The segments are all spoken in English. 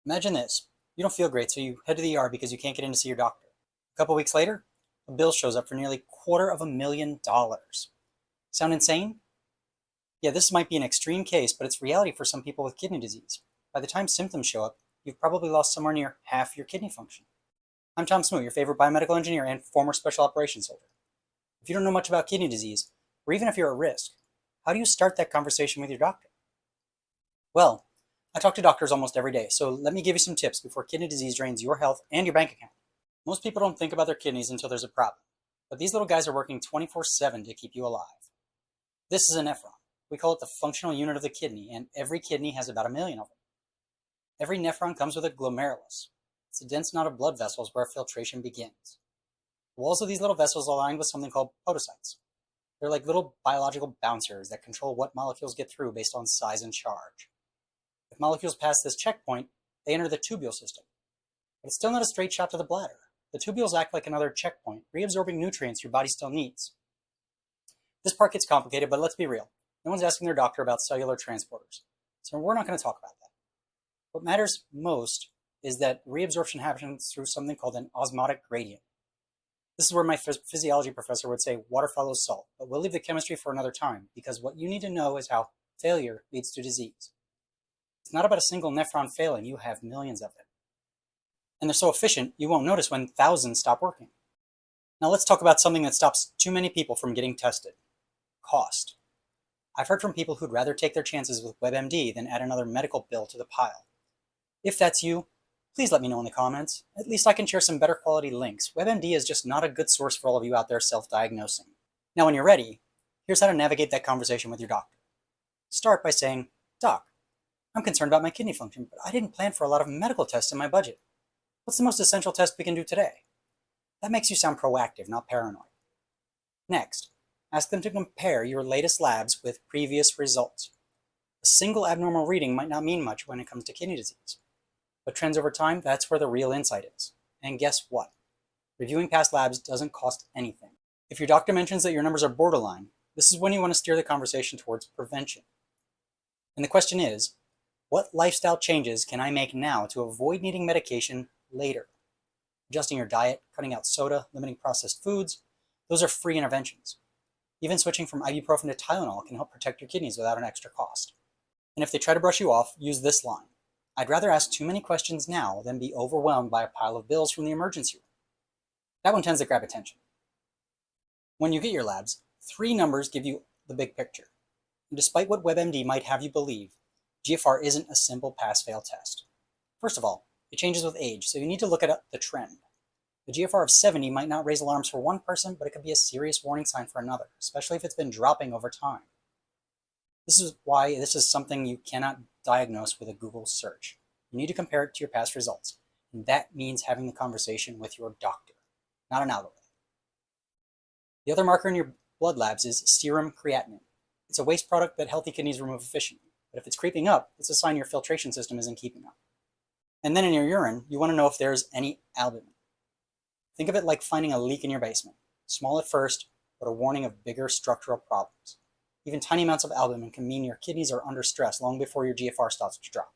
Imagine this. You don't feel great, so you head to the ER because you can't get in to see your doctor. A couple weeks later, a bill shows up for nearly $250,000. Sound insane? Yeah, this might be an extreme case, but it's reality for some people with kidney disease. By the time symptoms show up, you've probably lost somewhere near half your kidney function. I'm Tom Smoot, your favorite biomedical engineer and former special operations soldier. If you don't know much about kidney disease, or even if you're at risk, how do you start that conversation with your doctor? Well, I talk to doctors almost every day, so let me give you some tips before kidney disease drains your health and your bank account. Most people don't think about their kidneys until there's a problem, but these little guys are working 24/7 to keep you alive. This is a nephron. We call it the functional unit of the kidney, and every kidney has about 1,000,000 of them. Every nephron comes with a glomerulus. It's a dense knot of blood vessels where filtration begins. The walls of these little vessels are lined with something called podocytes. They're like little biological bouncers that control what molecules get through based on size and charge. If molecules pass this checkpoint, they enter the tubule system. But it's still not a straight shot to the bladder. The tubules act like another checkpoint, reabsorbing nutrients your body still needs. This part gets complicated, but let's be real. No one's asking their doctor about cellular transporters, so we're not going to talk about that. What matters most is that reabsorption happens through something called an osmotic gradient. This is where my physiology professor would say water follows salt, but we'll leave the chemistry for another time, because what you need to know is how failure leads to disease. It's not about a single nephron failing, you have millions of them. And they're so efficient, you won't notice when thousands stop working. Now let's talk about something that stops too many people from getting tested. Cost. I've heard from people who'd rather take their chances with WebMD than add another medical bill to the pile. If that's you, please let me know in the comments. At least I can share some better quality links. WebMD is just not a good source for all of you out there self-diagnosing. Now when you're ready, here's how to navigate that conversation with your doctor. Start by saying, "Doc, I'm concerned about my kidney function, but I didn't plan for a lot of medical tests in my budget. What's the most essential test we can do today?" That makes you sound proactive, not paranoid. Next, ask them to compare your latest labs with previous results. A single abnormal reading might not mean much when it comes to kidney disease, but trends over time, that's where the real insight is. And guess what? Reviewing past labs doesn't cost anything. If your doctor mentions that your numbers are borderline, this is when you want to steer the conversation towards prevention. And the question is, what lifestyle changes can I make now to avoid needing medication later? Adjusting your diet, cutting out soda, limiting processed foods, those are free interventions. Even switching from ibuprofen to Tylenol can help protect your kidneys without an extra cost. And if they try to brush you off, use this line. I'd rather ask too many questions now than be overwhelmed by a pile of bills from the emergency room. That one tends to grab attention. When you get your labs, 3 numbers give you the big picture. And despite what WebMD might have you believe, GFR isn't a simple pass-fail test. First of all, it changes with age, so you need to look at the trend. The GFR of 70 might not raise alarms for one person, but it could be a serious warning sign for another, especially if it's been dropping over time. This is why this is something you cannot diagnose with a Google search. You need to compare it to your past results, and that means having the conversation with your doctor, not an algorithm. The other marker in your blood labs is serum creatinine. It's a waste product that healthy kidneys remove efficiently, but if it's creeping up, it's a sign your filtration system isn't keeping up. And then in your urine, you want to know if there's any albumin. Think of it like finding a leak in your basement. Small at first, but a warning of bigger structural problems. Even tiny amounts of albumin can mean your kidneys are under stress long before your GFR starts to drop.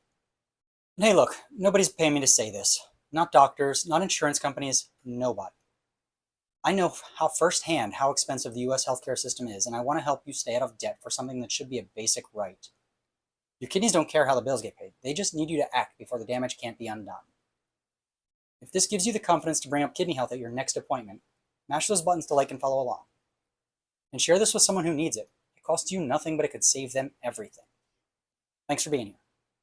And hey look, nobody's paying me to say this. Not doctors, not insurance companies, nobody. I know firsthand how expensive the US healthcare system is, and I want to help you stay out of debt for something that should be a basic right. Your kidneys don't care how the bills get paid. They just need you to act before the damage can't be undone. If this gives you the confidence to bring up kidney health at your next appointment, mash those buttons to like and follow along. And share this with someone who needs it. It costs you nothing, but it could save them everything. Thanks for being here.